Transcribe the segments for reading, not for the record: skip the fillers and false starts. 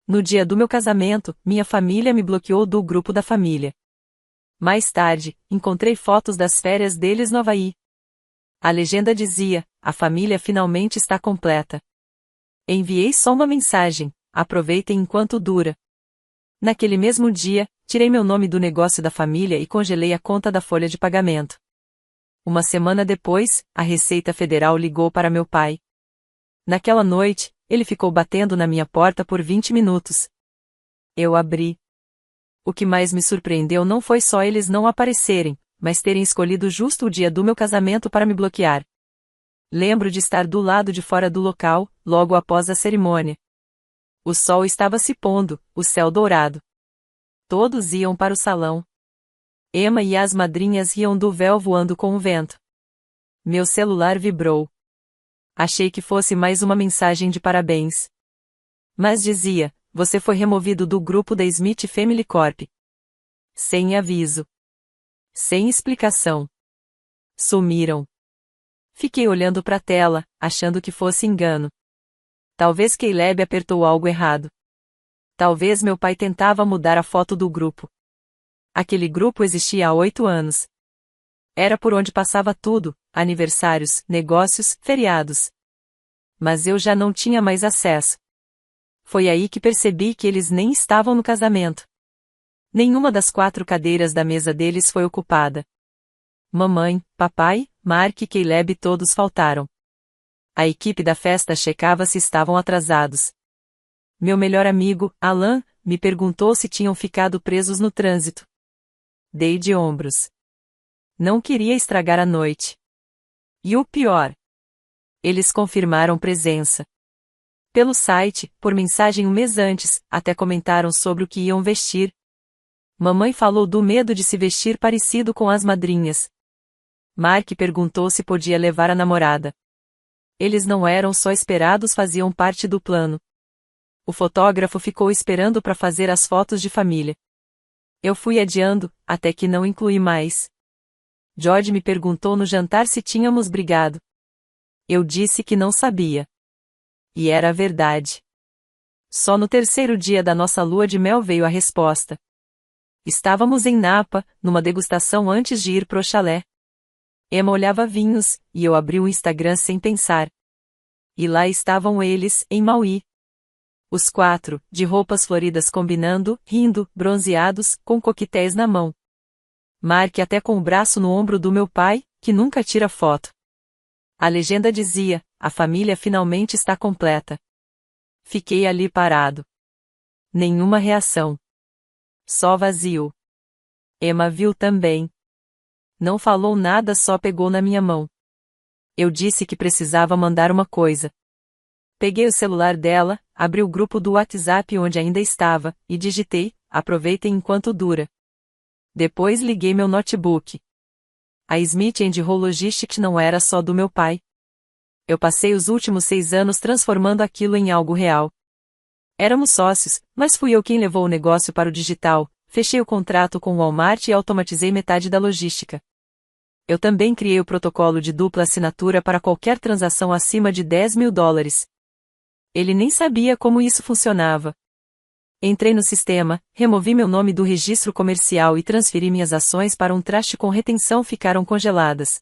No dia do meu casamento, minha família me bloqueou do grupo da família. Mais tarde, encontrei fotos das férias deles no Havaí. A legenda dizia: a família finalmente está completa. Enviei só uma mensagem: aproveitem enquanto dura. Naquele mesmo dia, tirei meu nome do negócio da família e congelei a conta da folha de pagamento. Uma semana depois, a Receita Federal ligou para meu pai. Naquela noite, ele ficou batendo na minha porta por 20 minutos. Eu abri. O que mais me surpreendeu não foi só eles não aparecerem, mas terem escolhido justo o dia do meu casamento para me bloquear. Lembro de estar do lado de fora do local, logo após a cerimônia. O sol estava se pondo, o céu dourado. Todos iam para o salão. Emma e as madrinhas riam do véu voando com o vento. Meu celular vibrou. Achei que fosse mais uma mensagem de parabéns. Mas dizia: você foi removido do grupo da Smith Family Corp. Sem aviso. Sem explicação. Sumiram. Fiquei olhando para a tela, achando que fosse engano. Talvez Caleb apertou algo errado. Talvez meu pai tentava mudar a foto do grupo. Aquele grupo existia há 8 anos. Era por onde passava tudo: aniversários, negócios, feriados. Mas eu já não tinha mais acesso. Foi aí que percebi que eles nem estavam no casamento. Nenhuma das 4 cadeiras da mesa deles foi ocupada. Mamãe, papai, Mark e Caleb todos faltaram. A equipe da festa checava se estavam atrasados. Meu melhor amigo, Alan, me perguntou se tinham ficado presos no trânsito. Dei de ombros. Não queria estragar a noite. E o pior: eles confirmaram presença. Pelo site, por mensagem um mês antes, até comentaram sobre o que iam vestir. Mamãe falou do medo de se vestir parecido com as madrinhas. Mark perguntou se podia levar a namorada. Eles não eram só esperados, faziam parte do plano. O fotógrafo ficou esperando para fazer as fotos de família. Eu fui adiando, até que não incluí mais. George me perguntou no jantar se tínhamos brigado. Eu disse que não sabia. E era verdade. Só no 3º dia da nossa lua de mel veio a resposta. Estávamos em Napa, numa degustação antes de ir pro chalé. Emma olhava vinhos, e eu abri o Instagram sem pensar. E lá estavam eles, em Maui. Os 4, de roupas floridas combinando, rindo, bronzeados, com coquetéis na mão. Mark até com o braço no ombro do meu pai, que nunca tira foto. A legenda dizia: a família finalmente está completa. Fiquei ali parado. Nenhuma reação. Só vazio. Emma viu também. Não falou nada, só pegou na minha mão. Eu disse que precisava mandar uma coisa. Peguei o celular dela, abri o grupo do WhatsApp onde ainda estava, e digitei: aproveitem enquanto dura. Depois liguei meu notebook. A Smith Roll Logistics não era só do meu pai. Eu passei os últimos 6 anos transformando aquilo em algo real. Éramos sócios, mas fui eu quem levou o negócio para o digital, fechei o contrato com o Walmart e automatizei metade da logística. Eu também criei o protocolo de dupla assinatura para qualquer transação acima de $10.000. Ele nem sabia como isso funcionava. Entrei no sistema, removi meu nome do registro comercial e transferi minhas ações para um trust com retenção, ficaram congeladas.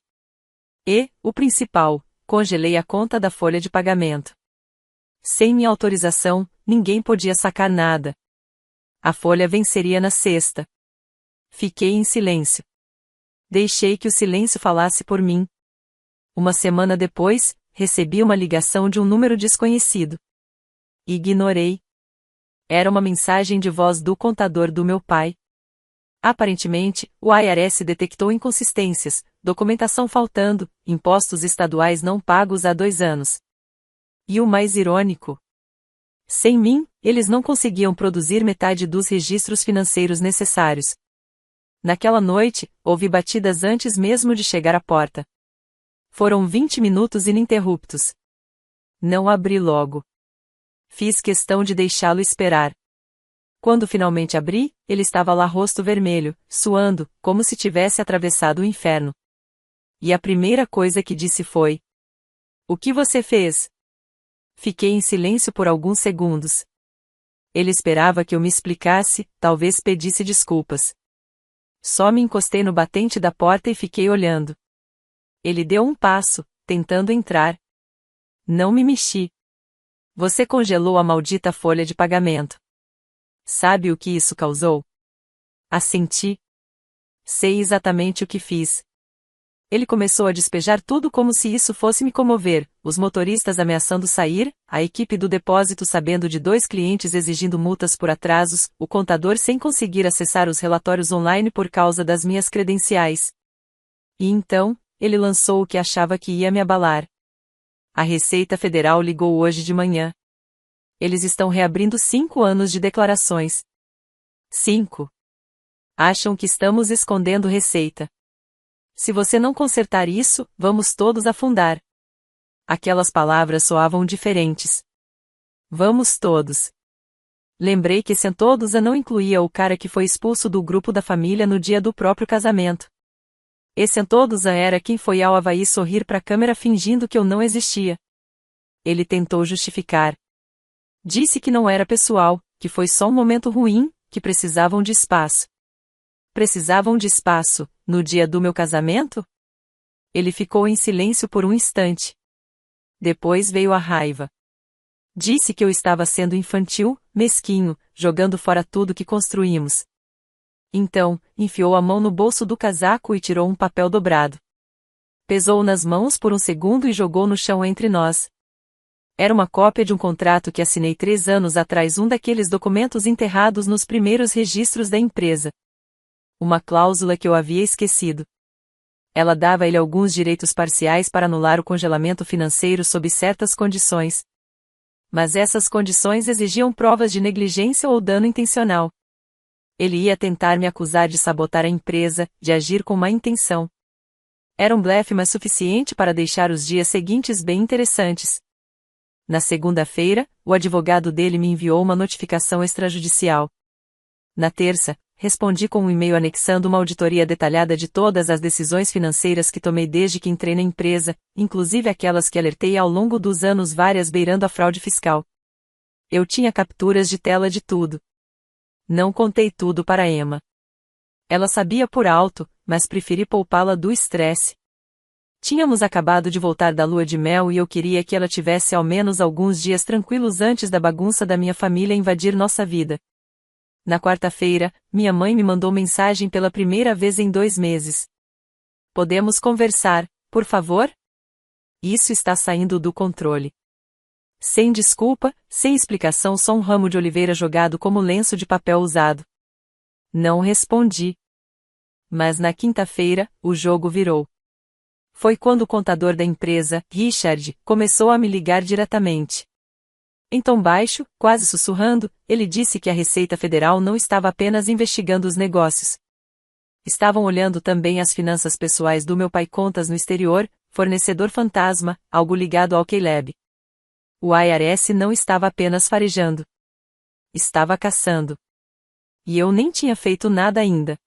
E, o principal, congelei a conta da folha de pagamento. Sem minha autorização, ninguém podia sacar nada. A folha venceria na sexta. Fiquei em silêncio. Deixei que o silêncio falasse por mim. Uma semana depois, recebi uma ligação de um número desconhecido. Ignorei. Era uma mensagem de voz do contador do meu pai. Aparentemente, o IRS detectou inconsistências, documentação faltando, impostos estaduais não pagos há 2 anos. E o mais irônico: sem mim, eles não conseguiam produzir metade dos registros financeiros necessários. Naquela noite, ouvi batidas antes mesmo de chegar à porta. Foram 20 minutos ininterruptos. Não abri logo. Fiz questão de deixá-lo esperar. Quando finalmente abri, ele estava lá, rosto vermelho, suando, como se tivesse atravessado o inferno. E a primeira coisa que disse foi: "O que você fez?" Fiquei em silêncio por alguns segundos. Ele esperava que eu me explicasse, talvez pedisse desculpas. Só me encostei no batente da porta e fiquei olhando. Ele deu um passo, tentando entrar. Não me mexi. Você congelou a maldita folha de pagamento. Sabe o que isso causou? Assenti. Sei exatamente o que fiz. Ele começou a despejar tudo como se isso fosse me comover, os motoristas ameaçando sair, a equipe do depósito sabendo de 2 clientes exigindo multas por atrasos, o contador sem conseguir acessar os relatórios online por causa das minhas credenciais. E então, ele lançou o que achava que ia me abalar. A Receita Federal ligou hoje de manhã. Eles estão reabrindo 5 anos de declarações. 5. Acham que estamos escondendo receita. Se você não consertar isso, vamos todos afundar. Aquelas palavras soavam diferentes. Vamos todos. Lembrei que esse todos não incluía o cara que foi expulso do grupo da família no dia do próprio casamento. Esse todos era quem foi ao Havaí sorrir para a câmera fingindo que eu não existia. Ele tentou justificar. Disse que não era pessoal, que foi só um momento ruim, que precisavam de espaço. Precisavam de espaço, no dia do meu casamento? Ele ficou em silêncio por um instante. Depois veio a raiva. Disse que eu estava sendo infantil, mesquinho, jogando fora tudo que construímos. Então, enfiou a mão no bolso do casaco e tirou um papel dobrado. Pesou nas mãos por um segundo e jogou no chão entre nós. Era uma cópia de um contrato que assinei 3 anos atrás, um daqueles documentos enterrados nos primeiros registros da empresa. Uma cláusula que eu havia esquecido. Ela dava a ele alguns direitos parciais para anular o congelamento financeiro sob certas condições. Mas essas condições exigiam provas de negligência ou dano intencional. Ele ia tentar me acusar de sabotar a empresa, de agir com má intenção. Era um blefe mas suficiente para deixar os dias seguintes bem interessantes. Na segunda-feira, o advogado dele me enviou uma notificação extrajudicial. Na terça, respondi com um e-mail anexando uma auditoria detalhada de todas as decisões financeiras que tomei desde que entrei na empresa, inclusive aquelas que alertei ao longo dos anos, várias beirando a fraude fiscal. Eu tinha capturas de tela de tudo. Não contei tudo para Emma. Ela sabia por alto, mas preferi poupá-la do estresse. Tínhamos acabado de voltar da lua de mel e eu queria que ela tivesse ao menos alguns dias tranquilos antes da bagunça da minha família invadir nossa vida. Na quarta-feira, minha mãe me mandou mensagem pela primeira vez em 2 meses. Podemos conversar, por favor? Isso está saindo do controle. Sem desculpa, sem explicação, só um ramo de oliveira jogado como lenço de papel usado. Não respondi. Mas na quinta-feira, o jogo virou. Foi quando o contador da empresa, Richard, começou a me ligar diretamente. Em tom baixo, quase sussurrando, ele disse que a Receita Federal não estava apenas investigando os negócios. Estavam olhando também as finanças pessoais do meu pai, contas no exterior, fornecedor fantasma, algo ligado ao Caleb. O IRS não estava apenas farejando. Estava caçando. E eu nem tinha feito nada ainda.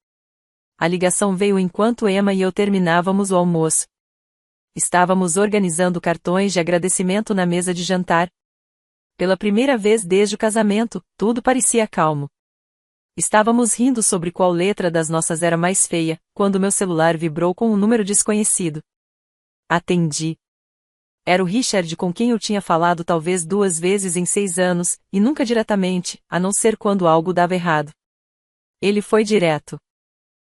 A ligação veio enquanto Emma e eu terminávamos o almoço. Estávamos organizando cartões de agradecimento na mesa de jantar. Pela primeira vez desde o casamento, tudo parecia calmo. Estávamos rindo sobre qual letra das nossas era mais feia, quando meu celular vibrou com um número desconhecido. Atendi. Era o Richard, com quem eu tinha falado talvez 2 vezes em 6 anos, e nunca diretamente, a não ser quando algo dava errado. Ele foi direto.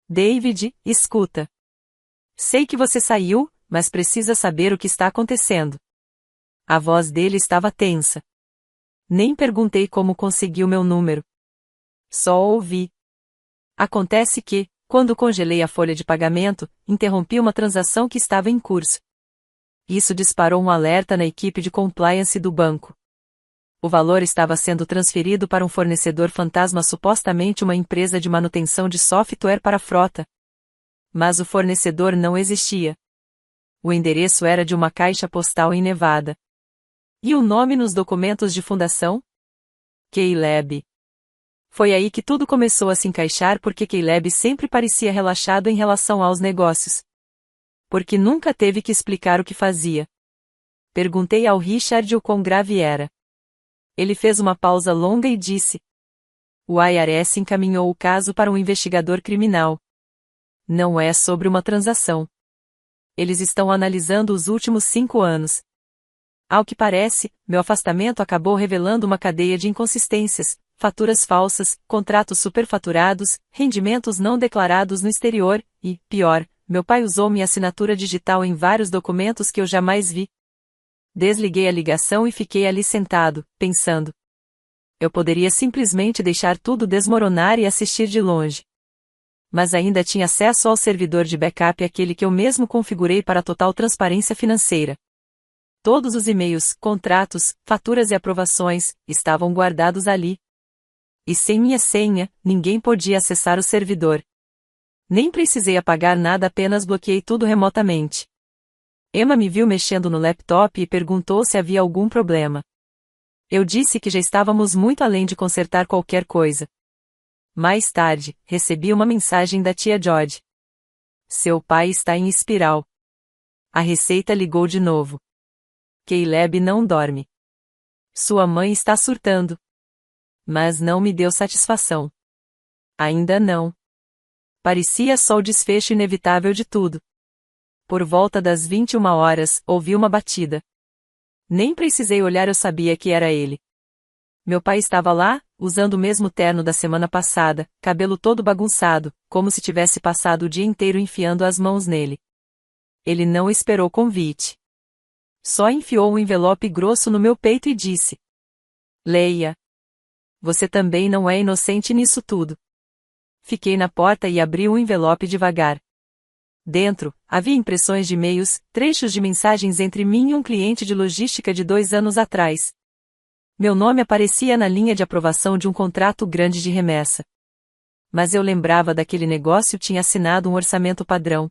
David, escuta. Sei que você saiu, mas precisa saber o que está acontecendo. A voz dele estava tensa. Nem perguntei como conseguiu meu número. Só ouvi. Acontece que, quando congelei a folha de pagamento, interrompi uma transação que estava em curso. Isso disparou um alerta na equipe de compliance do banco. O valor estava sendo transferido para um fornecedor fantasma, supostamente uma empresa de manutenção de software para a frota. Mas o fornecedor não existia. O endereço era de uma caixa postal em Nevada. E o nome nos documentos de fundação? Caleb. Foi aí que tudo começou a se encaixar, porque Caleb sempre parecia relaxado em relação aos negócios. Porque nunca teve que explicar o que fazia. Perguntei ao Richard o quão grave era. Ele fez uma pausa longa e disse: O IRS encaminhou o caso para um investigador criminal. Não é sobre uma transação. Eles estão analisando os últimos 5 anos. Ao que parece, meu afastamento acabou revelando uma cadeia de inconsistências, faturas falsas, contratos superfaturados, rendimentos não declarados no exterior, e, pior, meu pai usou minha assinatura digital em vários documentos que eu jamais vi. Desliguei a ligação e fiquei ali sentado, pensando. Eu poderia simplesmente deixar tudo desmoronar e assistir de longe. Mas ainda tinha acesso ao servidor de backup, aquele que eu mesmo configurei para total transparência financeira. Todos os e-mails, contratos, faturas e aprovações estavam guardados ali. E sem minha senha, ninguém podia acessar o servidor. Nem precisei apagar nada, apenas bloqueei tudo remotamente. Emma me viu mexendo no laptop e perguntou se havia algum problema. Eu disse que já estávamos muito além de consertar qualquer coisa. Mais tarde, recebi uma mensagem da tia Jod. Seu pai está em espiral. A Receita ligou de novo. Caleb não dorme. Sua mãe está surtando. Mas não me deu satisfação. Ainda não. Parecia só o desfecho inevitável de tudo. Por volta das 21 horas, ouvi uma batida. Nem precisei olhar, eu sabia que era ele. Meu pai estava lá, usando o mesmo terno da semana passada, cabelo todo bagunçado, como se tivesse passado o dia inteiro enfiando as mãos nele. Ele não esperou convite. Só enfiou um envelope grosso no meu peito e disse: Leia. Você também não é inocente nisso tudo. Fiquei na porta e abri o envelope devagar. Dentro, havia impressões de e-mails, trechos de mensagens entre mim e um cliente de logística de 2 anos atrás. Meu nome aparecia na linha de aprovação de um contrato grande de remessa. Mas eu lembrava daquele negócio, tinha assinado um orçamento padrão.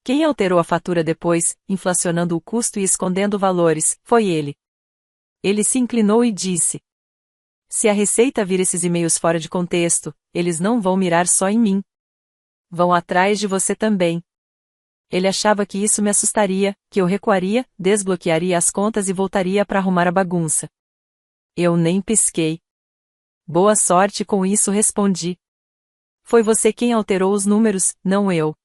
Quem alterou a fatura depois, inflacionando o custo e escondendo valores, foi ele. Ele se inclinou e disse: Se a Receita vir esses e-mails fora de contexto, eles não vão mirar só em mim. Vão atrás de você também. Ele achava que isso me assustaria, que eu recuaria, desbloquearia as contas e voltaria para arrumar a bagunça. Eu nem pisquei. Boa sorte com isso, respondi. Foi você quem alterou os números, não eu.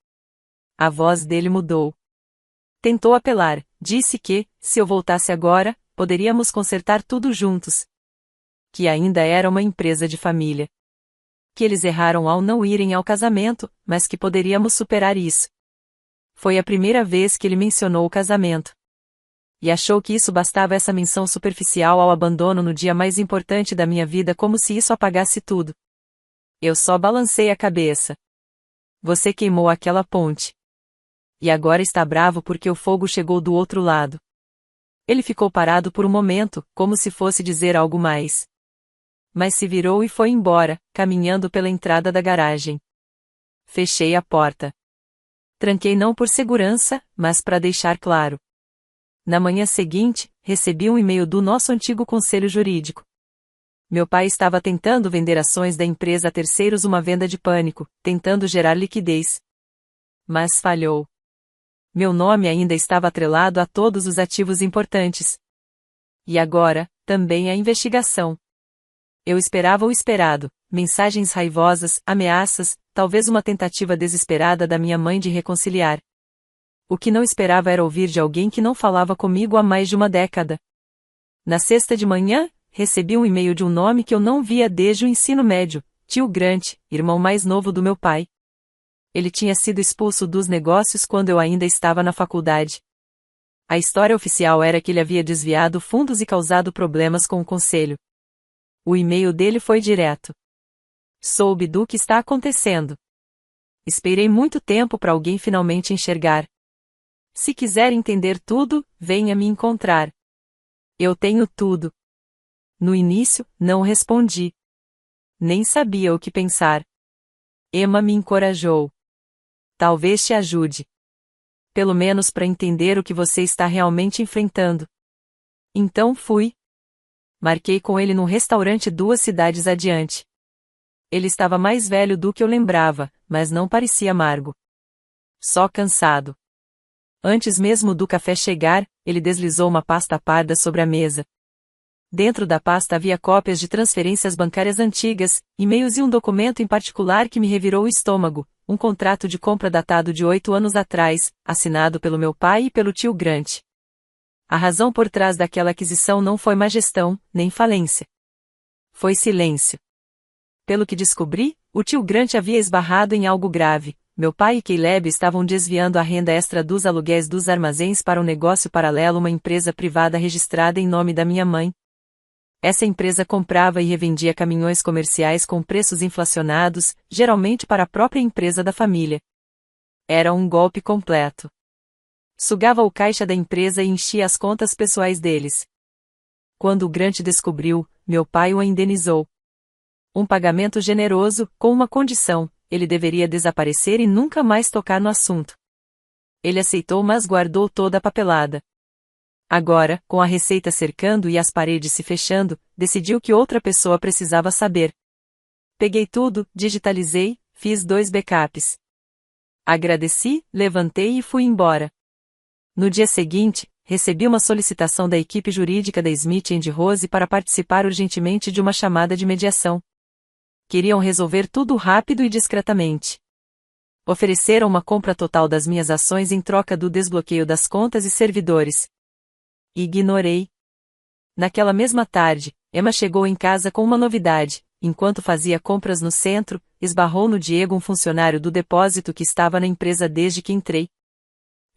A voz dele mudou. Tentou apelar, disse que, se eu voltasse agora, poderíamos consertar tudo juntos. Que ainda era uma empresa de família. Que eles erraram ao não irem ao casamento, mas que poderíamos superar isso. Foi a primeira vez que ele mencionou o casamento. E achou que isso bastava, essa menção superficial ao abandono no dia mais importante da minha vida, como se isso apagasse tudo. Eu só balancei a cabeça. Você queimou aquela ponte. E agora está bravo porque o fogo chegou do outro lado. Ele ficou parado por um momento, como se fosse dizer algo mais. Mas se virou e foi embora, caminhando pela entrada da garagem. Fechei a porta. Tranquei não por segurança, mas para deixar claro. Na manhã seguinte, recebi um e-mail do nosso antigo conselho jurídico. Meu pai estava tentando vender ações da empresa a terceiros, uma venda de pânico, tentando gerar liquidez. Mas falhou. Meu nome ainda estava atrelado a todos os ativos importantes. E agora, também a investigação. Eu esperava o esperado, mensagens raivosas, ameaças, talvez uma tentativa desesperada da minha mãe de reconciliar. O que não esperava era ouvir de alguém que não falava comigo há mais de uma década. Na sexta de manhã, recebi um e-mail de um nome que eu não via desde o ensino médio, tio Grant, irmão mais novo do meu pai. Ele tinha sido expulso dos negócios quando eu ainda estava na faculdade. A história oficial era que ele havia desviado fundos e causado problemas com o conselho. O e-mail dele foi direto. Soube do que está acontecendo. Esperei muito tempo para alguém finalmente enxergar. Se quiser entender tudo, venha me encontrar. Eu tenho tudo. No início, não respondi. Nem sabia o que pensar. Emma me encorajou. Talvez te ajude. Pelo menos para entender o que você está realmente enfrentando. Então fui. Marquei com ele num restaurante 2 cidades adiante. Ele estava mais velho do que eu lembrava, mas não parecia amargo. Só cansado. Antes mesmo do café chegar, ele deslizou uma pasta parda sobre a mesa. Dentro da pasta havia cópias de transferências bancárias antigas, e-mails e um documento em particular que me revirou o estômago, um contrato de compra datado de 8 anos atrás, assinado pelo meu pai e pelo tio Grant. A razão por trás daquela aquisição não foi má gestão, nem falência. Foi silêncio. Pelo que descobri, o tio Grant havia esbarrado em algo grave. Meu pai e Caleb estavam desviando a renda extra dos aluguéis dos armazéns para um negócio paralelo, uma empresa privada registrada em nome da minha mãe. Essa empresa comprava e revendia caminhões comerciais com preços inflacionados, geralmente para a própria empresa da família. Era um golpe completo. Sugava o caixa da empresa e enchia as contas pessoais deles. Quando o Grant descobriu, meu pai o indenizou. Um pagamento generoso, com uma condição: ele deveria desaparecer e nunca mais tocar no assunto. Ele aceitou, mas guardou toda a papelada. Agora, com a receita cercando e as paredes se fechando, decidiu que outra pessoa precisava saber. Peguei tudo, digitalizei, fiz 2 backups. Agradeci, levantei e fui embora. No dia seguinte, recebi uma solicitação da equipe jurídica da Smith & Rose para participar urgentemente de uma chamada de mediação. Queriam resolver tudo rápido e discretamente. Ofereceram uma compra total das minhas ações em troca do desbloqueio das contas e servidores. Ignorei. Naquela mesma tarde, Emma chegou em casa com uma novidade. Enquanto fazia compras no centro, esbarrou no Diego, um funcionário do depósito que estava na empresa desde que entrei.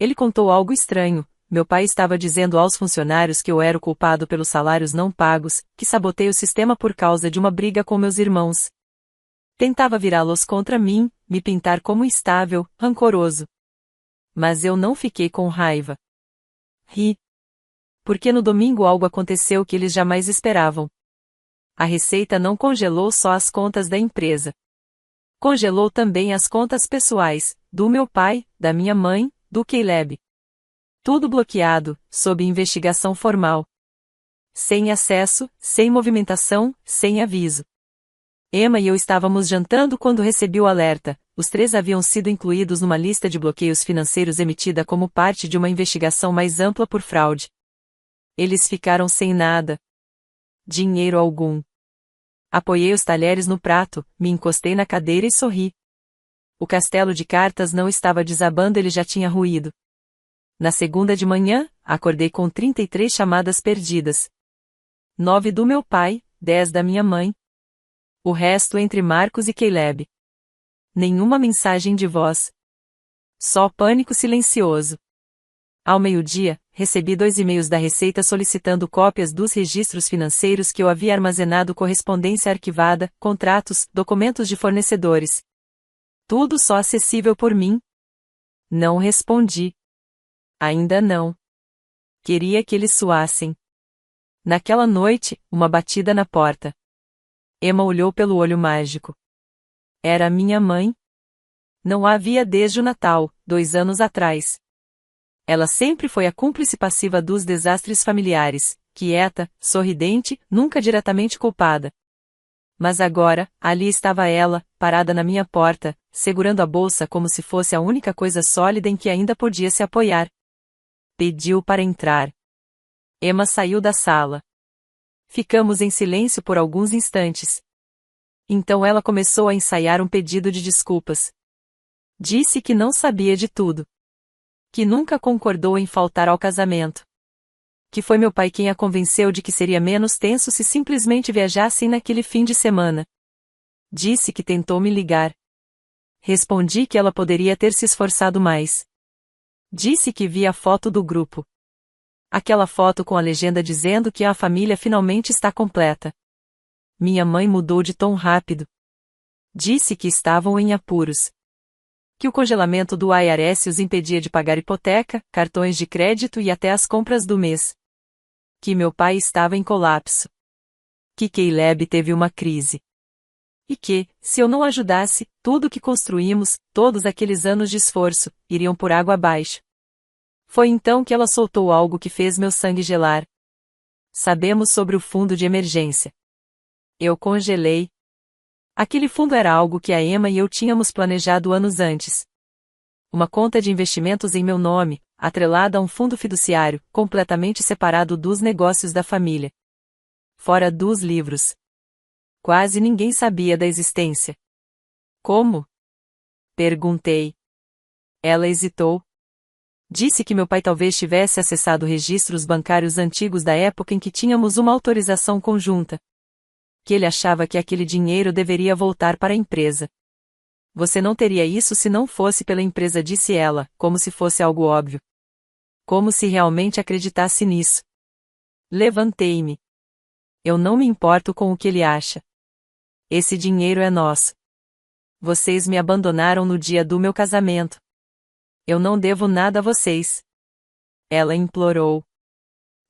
Ele contou algo estranho. Meu pai estava dizendo aos funcionários que eu era o culpado pelos salários não pagos, que sabotei o sistema por causa de uma briga com meus irmãos. Tentava virá-los contra mim, me pintar como instável, rancoroso. Mas eu não fiquei com raiva. Ri. Porque no domingo algo aconteceu que eles jamais esperavam. A Receita não congelou só as contas da empresa. Congelou também as contas pessoais, do meu pai, da minha mãe, do Caleb. Tudo bloqueado, sob investigação formal. Sem acesso, sem movimentação, sem aviso. Emma e eu estávamos jantando quando recebi o alerta. Os 3 haviam sido incluídos numa lista de bloqueios financeiros emitida como parte de uma investigação mais ampla por fraude. Eles ficaram sem nada. Dinheiro algum. Apoiei os talheres no prato, me encostei na cadeira e sorri. O castelo de cartas não estava desabando, ele já tinha ruído. Na segunda de manhã, acordei com 33 chamadas perdidas. 9 do meu pai, 10 da minha mãe. O resto entre Marcos e Caleb. Nenhuma mensagem de voz. Só pânico silencioso. Ao meio-dia, recebi 2 e-mails da Receita solicitando cópias dos registros financeiros que eu havia armazenado, correspondência arquivada, contratos, documentos de fornecedores. Tudo só acessível por mim. Não respondi. Ainda não. Queria que eles suassem. Naquela noite, uma batida na porta. Emma olhou pelo olho mágico. Era minha mãe. Não a havia desde o Natal, 2 anos atrás. Ela sempre foi a cúmplice passiva dos desastres familiares, quieta, sorridente, nunca diretamente culpada. Mas agora, ali estava ela, parada na minha porta, segurando a bolsa como se fosse a única coisa sólida em que ainda podia se apoiar. Pediu para entrar. Emma saiu da sala. Ficamos em silêncio por alguns instantes. Então ela começou a ensaiar um pedido de desculpas. Disse que não sabia de tudo. Que nunca concordou em faltar ao casamento. Que foi meu pai quem a convenceu de que seria menos tenso se simplesmente viajassem naquele fim de semana. Disse que tentou me ligar. Respondi que ela poderia ter se esforçado mais. Disse que via a foto do grupo. Aquela foto com a legenda dizendo que a família finalmente está completa. Minha mãe mudou de tom rápido. Disse que estavam em apuros. Que o congelamento do IRS os impedia de pagar hipoteca, cartões de crédito e até as compras do mês. Que meu pai estava em colapso. Que Caleb teve uma crise. E que, se eu não ajudasse, tudo o que construímos, todos aqueles anos de esforço, iriam por água abaixo. Foi então que ela soltou algo que fez meu sangue gelar. Sabemos sobre o fundo de emergência. Eu congelei. Aquele fundo era algo que a Emma e eu tínhamos planejado anos antes. Uma conta de investimentos em meu nome, atrelada a um fundo fiduciário, completamente separado dos negócios da família. fora dos livros. Quase ninguém sabia da existência. Como? Perguntei. Ela hesitou. Disse que meu pai talvez tivesse acessado registros bancários antigos da época em que tínhamos uma autorização conjunta. Que ele achava que aquele dinheiro deveria voltar para a empresa. Você não teria isso se não fosse pela empresa, disse ela, como se fosse algo óbvio. Como se realmente acreditasse nisso. Levantei-me. Eu não me importo com o que ele acha. Esse dinheiro é nosso. Vocês me abandonaram no dia do meu casamento. Eu não devo nada a vocês. Ela implorou.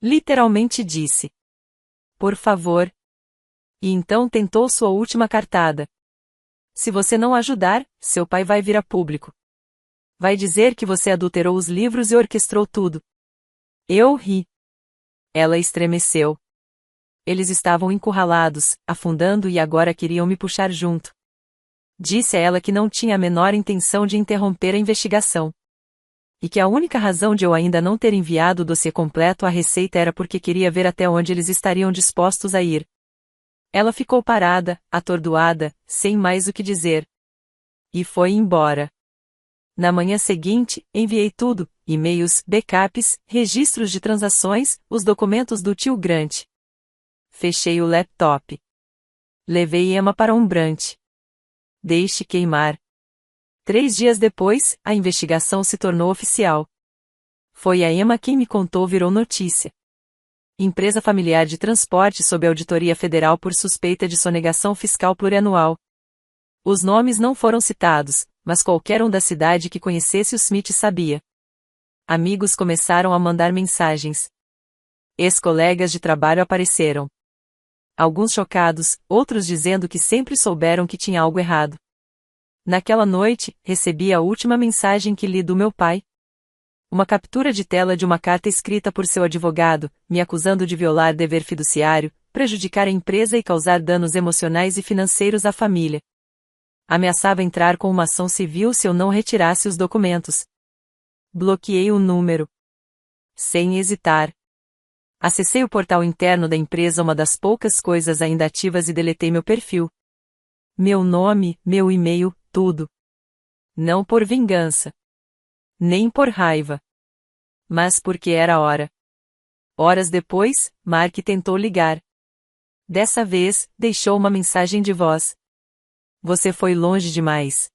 Literalmente disse. Por favor. E então tentou sua última cartada. Se você não ajudar, seu pai vai vir a público. Vai dizer que você adulterou os livros e orquestrou tudo. Eu ri. Ela estremeceu. Eles estavam encurralados, afundando e agora queriam me puxar junto. Disse a ela que não tinha a menor intenção de interromper a investigação. E que a única razão de eu ainda não ter enviado o dossiê completo à Receita era porque queria ver até onde eles estariam dispostos a ir. Ela ficou parada, atordoada, sem mais o que dizer. E foi embora. Na manhã seguinte, enviei tudo, e-mails, backups, registros de transações, os documentos do tio Grant. Fechei o laptop. Levei Emma para um brunch. Deixe queimar. 3 dias depois, a investigação se tornou oficial. Foi a Emma quem me contou, virou notícia. Empresa familiar de transporte sob auditoria federal por suspeita de sonegação fiscal plurianual. Os nomes não foram citados, mas qualquer um da cidade que conhecesse o Smith sabia. Amigos começaram a mandar mensagens. Ex-colegas de trabalho apareceram. Alguns chocados, outros dizendo que sempre souberam que tinha algo errado. Naquela noite, recebi a última mensagem que li do meu pai. Uma captura de tela de uma carta escrita por seu advogado, me acusando de violar dever fiduciário, prejudicar a empresa e causar danos emocionais e financeiros à família. Ameaçava entrar com uma ação civil se eu não retirasse os documentos. Bloqueei o número. Sem hesitar. Acessei o portal interno da empresa, uma das poucas coisas ainda ativas, e deletei meu perfil. Meu nome, meu e-mail, tudo. Não por vingança. Nem por raiva. Mas porque era hora. Horas depois, Mark tentou ligar. Dessa vez, deixou uma mensagem de voz. Você foi longe demais.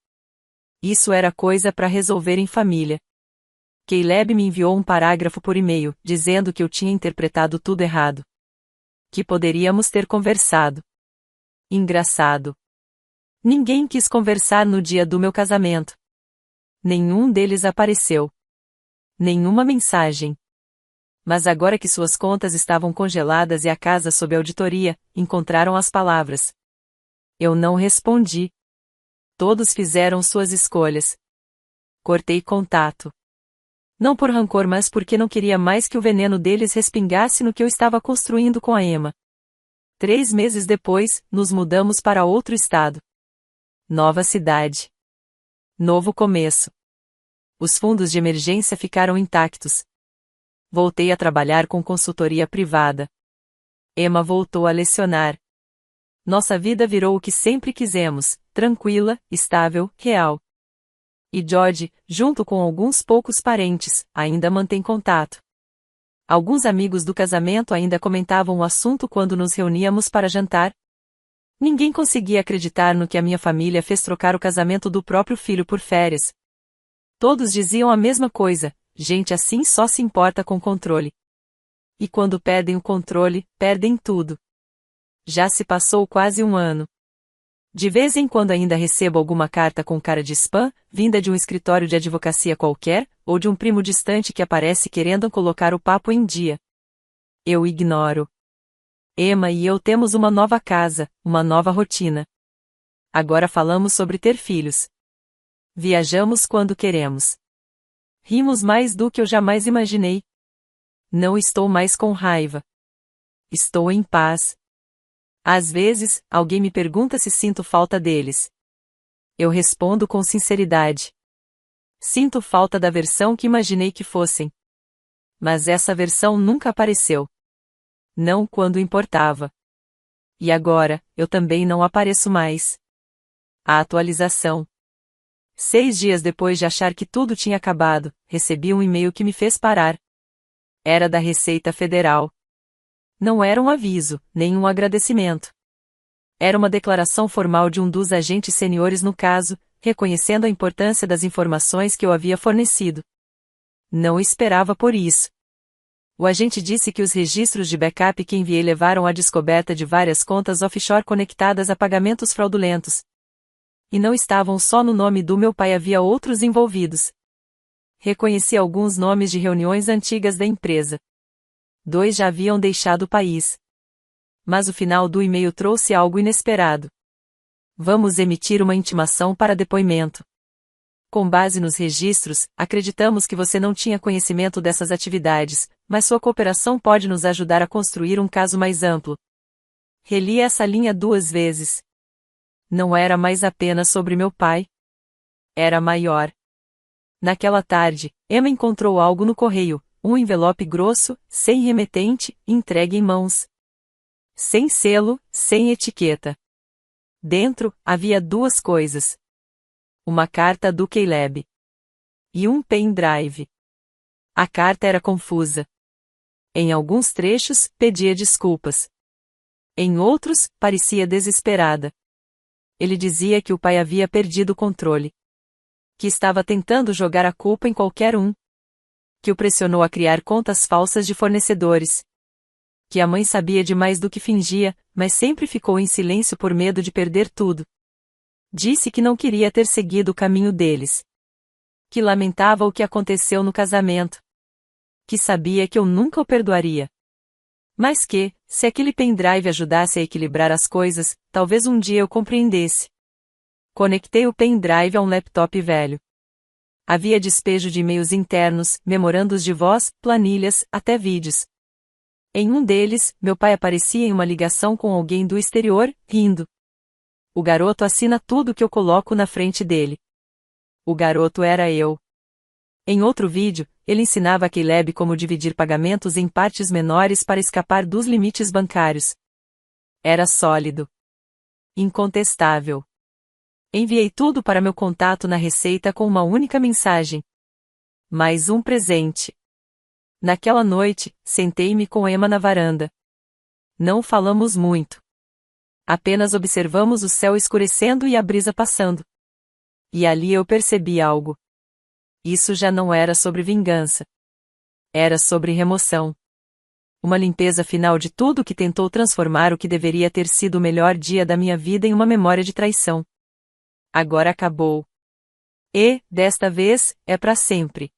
Isso era coisa para resolver em família. Caleb me enviou um parágrafo por e-mail, dizendo que eu tinha interpretado tudo errado. Que poderíamos ter conversado. Engraçado. Ninguém quis conversar no dia do meu casamento. Nenhum deles apareceu. Nenhuma mensagem. Mas agora que suas contas estavam congeladas e a casa sob auditoria, encontraram as palavras. Eu não respondi. Todos fizeram suas escolhas. Cortei contato. Não por rancor, mas porque não queria mais que o veneno deles respingasse no que eu estava construindo com a Emma. 3 meses depois, nos mudamos para outro estado. Nova cidade. Novo começo. Os fundos de emergência ficaram intactos. Voltei a trabalhar com consultoria privada. Emma voltou a lecionar. Nossa vida virou o que sempre quisemos, tranquila, estável, real. E George, junto com alguns poucos parentes, ainda mantém contato. Alguns amigos do casamento ainda comentavam o assunto quando nos reuníamos para jantar. Ninguém conseguia acreditar no que a minha família fez, trocar o casamento do próprio filho por férias. Todos diziam a mesma coisa: gente assim só se importa com controle. E quando perdem o controle, perdem tudo. Já se passou quase 1 ano. De vez em quando ainda recebo alguma carta com cara de spam, vinda de um escritório de advocacia qualquer, ou de um primo distante que aparece querendo colocar o papo em dia. Eu ignoro. Emma e eu temos uma nova casa, uma nova rotina. Agora falamos sobre ter filhos. Viajamos quando queremos. Rimos mais do que eu jamais imaginei. Não estou mais com raiva. Estou em paz. Às vezes, alguém me pergunta se sinto falta deles. Eu respondo com sinceridade. Sinto falta da versão que imaginei que fossem. Mas essa versão nunca apareceu. Não quando importava. E agora, eu também não apareço mais. A atualização. 6 dias depois de achar que tudo tinha acabado, recebi um e-mail que me fez parar. Era da Receita Federal. Não era um aviso, nem um agradecimento. Era uma declaração formal de um dos agentes seniores no caso, reconhecendo a importância das informações que eu havia fornecido. Não esperava por isso. O agente disse que os registros de backup que enviei levaram à descoberta de várias contas offshore conectadas a pagamentos fraudulentos. E não estavam só no nome do meu pai, havia outros envolvidos. Reconheci alguns nomes de reuniões antigas da empresa. 2 já haviam deixado o país. Mas o final do e-mail trouxe algo inesperado. Vamos emitir uma intimação para depoimento. Com base nos registros, acreditamos que você não tinha conhecimento dessas atividades, mas sua cooperação pode nos ajudar a construir um caso mais amplo. Reli essa linha 2 vezes. Não era mais apenas sobre meu pai. Era maior. Naquela tarde, Emma encontrou algo no correio, um envelope grosso, sem remetente, entregue em mãos. Sem selo, sem etiqueta. Dentro, havia 2 coisas. Uma carta do Caleb. E um pendrive. A carta era confusa. Em alguns trechos, pedia desculpas. Em outros, parecia desesperada. Ele dizia que o pai havia perdido o controle. Que estava tentando jogar a culpa em qualquer um. Que o pressionou a criar contas falsas de fornecedores. Que a mãe sabia demais do que fingia, mas sempre ficou em silêncio por medo de perder tudo. Disse que não queria ter seguido o caminho deles. Que lamentava o que aconteceu no casamento. Que sabia que eu nunca o perdoaria. Mas que, se aquele pendrive ajudasse a equilibrar as coisas, talvez um dia eu compreendesse. Conectei o pendrive a um laptop velho. Havia despejo de e-mails internos, memorandos de voz, planilhas, até vídeos. Em um deles, meu pai aparecia em uma ligação com alguém do exterior, rindo. O garoto assina tudo que eu coloco na frente dele. O garoto era eu. Em outro vídeo, ele ensinava a Caleb como dividir pagamentos em partes menores para escapar dos limites bancários. Era sólido. Incontestável. Enviei tudo para meu contato na Receita com uma única mensagem. Mais um presente. Naquela noite, sentei-me com Emma na varanda. Não falamos muito. Apenas observamos o céu escurecendo e a brisa passando. E ali eu percebi algo. Isso já não era sobre vingança. Era sobre remoção. Uma limpeza final de tudo que tentou transformar o que deveria ter sido o melhor dia da minha vida em uma memória de traição. Agora acabou. E, desta vez, é para sempre.